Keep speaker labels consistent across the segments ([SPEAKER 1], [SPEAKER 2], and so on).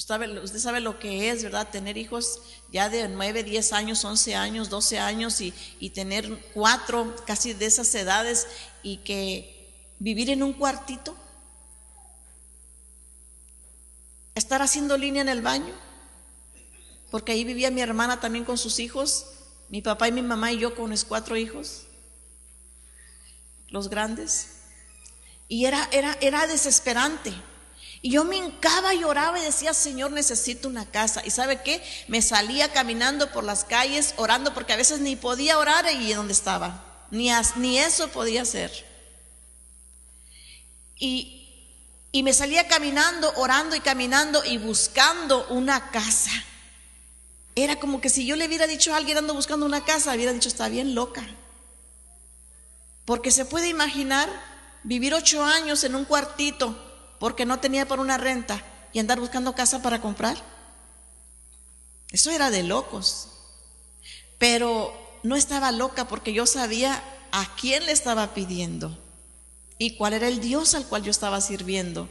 [SPEAKER 1] Usted sabe lo que es, ¿verdad? Tener hijos ya de 9, 10 años, 11 años, 12 años y tener 4 casi de esas edades y que vivir en un cuartito, estar haciendo línea en el baño, porque ahí vivía mi hermana también con sus hijos, mi papá y mi mamá y yo con los 4 hijos, los grandes, y era desesperante. Y yo me hincaba y oraba y decía, Señor, necesito una casa. ¿Y sabe qué? Me salía caminando por las calles orando, porque a veces ni podía orar allí donde estaba, ni eso podía hacer. Y me salía caminando, orando y caminando y buscando una casa. Era como que si yo le hubiera dicho a alguien ando buscando una casa, hubiera dicho, está bien loca. Porque se puede imaginar vivir 8 años en un cuartito porque no tenía para una renta y andar buscando casa para comprar. Eso era de locos. Pero no estaba loca, porque yo sabía a quién le estaba pidiendo y cuál era el Dios al cual yo estaba sirviendo.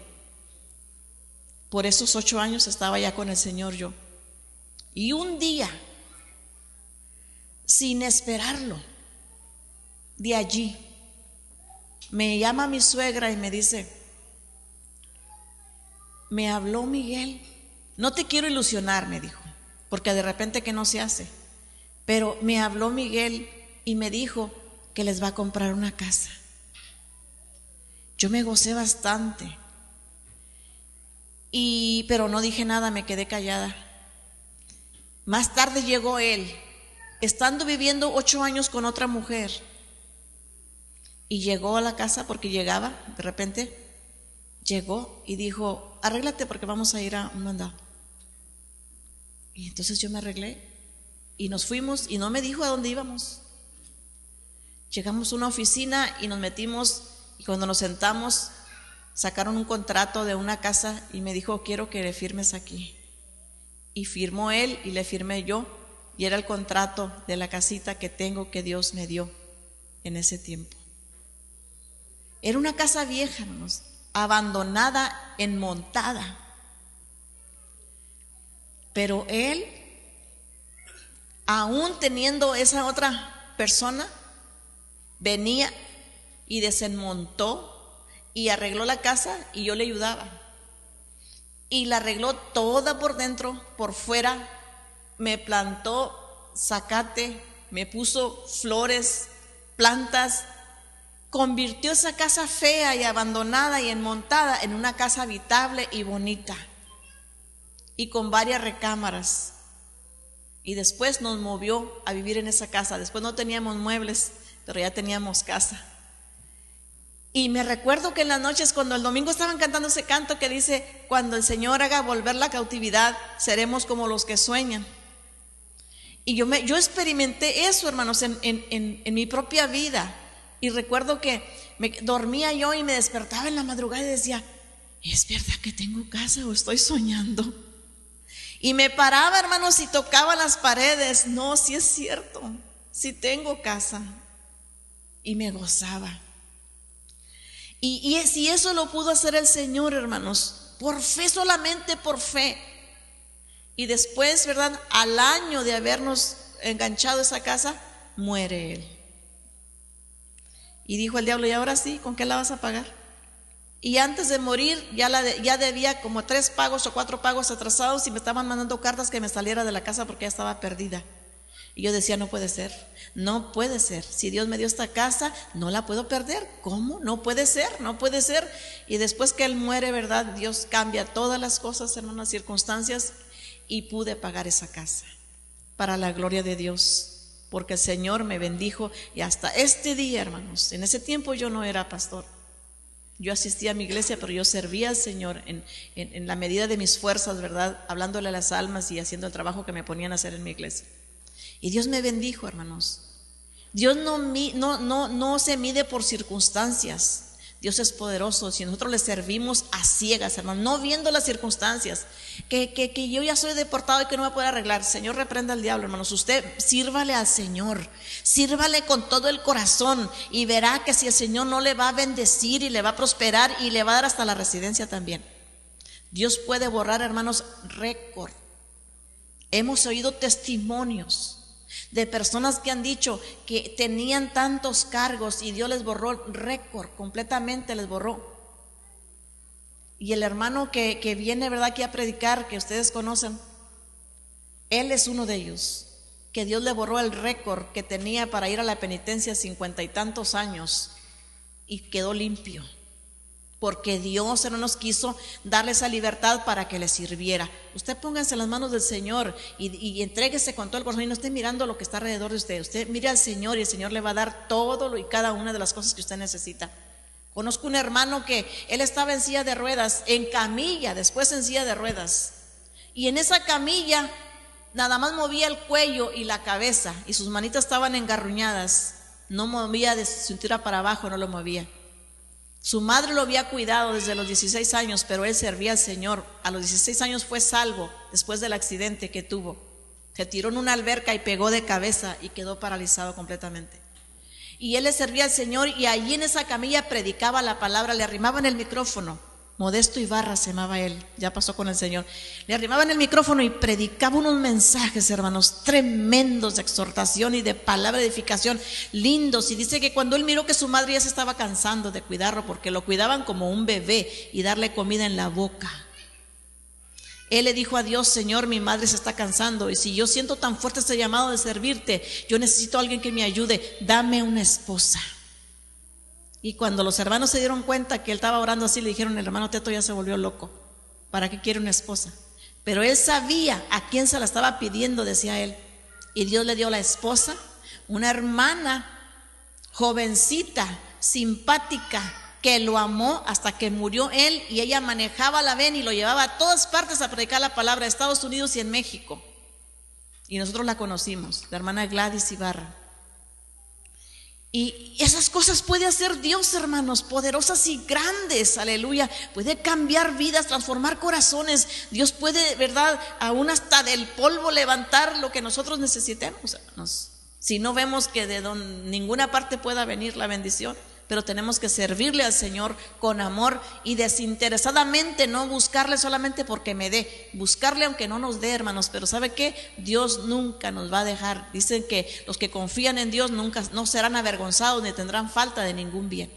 [SPEAKER 1] Por esos 8 años estaba ya con el Señor yo. Y un día, sin esperarlo, de allí me llama mi suegra y me dice, me habló Miguel, no te quiero ilusionar, me dijo, porque de repente que no se hace, pero me habló Miguel y me dijo que les va a comprar una casa. Yo me gocé bastante, pero no dije nada, me quedé callada. Más tarde llegó él, estando viviendo 8 años con otra mujer, y llegó a la casa porque llegaba, de repente llegó y dijo, arréglate porque vamos a ir a un mandado. Y entonces yo me arreglé y nos fuimos y no me dijo a dónde íbamos. Llegamos a una oficina y nos metimos, y cuando nos sentamos sacaron un contrato de una casa y me dijo, quiero que le firmes aquí. Y firmó él y le firmé yo, y era el contrato de la casita que tengo, que Dios me dio en ese tiempo. Era una casa vieja, hermanos, abandonada, enmontada. Pero él, aún teniendo esa otra persona, venía y desenmontó y arregló la casa, y yo le ayudaba. Y la arregló toda por dentro, por fuera. Me plantó zacate, me puso flores, plantas. Convirtió esa casa fea y abandonada y enmontada en una casa habitable y bonita, y con varias recámaras. Y después nos movió a vivir en esa casa. Después no teníamos muebles, pero ya teníamos casa. Y me recuerdo que en las noches, cuando el domingo estaban cantando ese canto que dice, cuando el Señor haga volver la cautividad, seremos como los que sueñan. Y yo experimenté eso, hermanos, en mi propia vida. Y recuerdo que dormía yo y me despertaba en la madrugada y decía, ¿es verdad que tengo casa o estoy soñando? Y me paraba, hermanos, y tocaba las paredes. No, sí es cierto, sí tengo casa. Y me gozaba. Y si eso lo pudo hacer el Señor, hermanos, por fe, solamente por fe. Y después, ¿verdad? Al año de habernos enganchado esa casa, muere él. Y dijo el diablo, ¿y ahora sí? ¿Con qué la vas a pagar? Y antes de morir ya debía como 3 pagos o 4 pagos atrasados, y me estaban mandando cartas que me saliera de la casa porque ya estaba perdida. Y yo decía, no puede ser, no puede ser. Si Dios me dio esta casa, no la puedo perder. ¿Cómo? No puede ser, no puede ser. Y después que él muere, ¿verdad? Dios cambia todas las cosas, hermanas, circunstancias, y pude pagar esa casa para la gloria de Dios. Porque el Señor me bendijo, y hasta este día, hermanos, en ese tiempo yo no era pastor. Yo asistía a mi iglesia, pero yo servía al Señor en la medida de mis fuerzas, ¿verdad? Hablándole a las almas y haciendo el trabajo que me ponían a hacer en mi iglesia. Y Dios me bendijo, hermanos. Dios no se mide por circunstancias. Dios es poderoso. Si nosotros le servimos a ciegas, hermanos, no viendo las circunstancias, que yo ya soy deportado y que no me puedo arreglar, Señor, reprenda al diablo, hermanos. Usted sírvale al Señor, sírvale con todo el corazón, y verá que si el Señor no le va a bendecir y le va a prosperar y le va a dar hasta la residencia también. Dios puede borrar, hermanos, récord. Hemos oído testimonios de personas que han dicho que tenían tantos cargos y Dios les borró récord, completamente les borró. Y el hermano que viene, ¿verdad?, aquí a predicar, que ustedes conocen, él es uno de ellos, que Dios le borró el récord que tenía para ir a la penitencia 50 y tantos años y quedó limpio, porque Dios no nos quiso darle esa libertad para que le sirviera. Usted póngase en las manos del Señor y entréguese con todo el corazón y no esté mirando lo que está alrededor de usted. Usted mire al Señor y el Señor le va a dar todo y cada una de las cosas que usted necesita. Conozco un hermano que él estaba en silla de ruedas, en camilla, después en silla de ruedas, y en esa camilla nada más movía el cuello y la cabeza, y sus manitas estaban engarruñadas, no movía de cintura para abajo, no lo movía. Su madre lo había cuidado desde los 16 años, pero él servía al Señor. A los 16 años fue salvo después del accidente que tuvo. Se tiró en una alberca y pegó de cabeza y quedó paralizado completamente. Y él le servía al Señor, y allí en esa camilla predicaba la palabra, le arrimaban el micrófono. Modesto Ibarra se llamaba él, ya pasó con el Señor. Le arrimaban el micrófono y predicaba unos mensajes, hermanos, tremendos de exhortación y de palabra de edificación, lindos. Y dice que cuando él miró que su madre ya se estaba cansando de cuidarlo, porque lo cuidaban como un bebé y darle comida en la boca, él le dijo a Dios: Señor, mi madre se está cansando, y si yo siento tan fuerte este llamado de servirte, yo necesito a alguien que me ayude, dame una esposa. Y cuando los hermanos se dieron cuenta que él estaba orando así, le dijeron: el hermano Teto ya se volvió loco, ¿para qué quiere una esposa? Pero él sabía a quién se la estaba pidiendo, decía él, y Dios le dio la esposa, una hermana jovencita, simpática, que lo amó hasta que murió él, y ella manejaba la ven y lo llevaba a todas partes a predicar la palabra, a Estados Unidos y en México. Y nosotros la conocimos, la hermana Gladys Ibarra. Y esas cosas puede hacer Dios, hermanos, poderosas y grandes, aleluya. Puede cambiar vidas, transformar corazones. Dios puede, verdad, aún hasta del polvo levantar lo que nosotros necesitemos, hermanos. Si no vemos que de ninguna parte pueda venir la bendición, pero tenemos que servirle al Señor con amor y desinteresadamente, no buscarle solamente porque me dé, buscarle aunque no nos dé, hermanos. Pero ¿sabe qué? Dios nunca nos va a dejar. Dicen que los que confían en Dios nunca no serán avergonzados ni tendrán falta de ningún bien.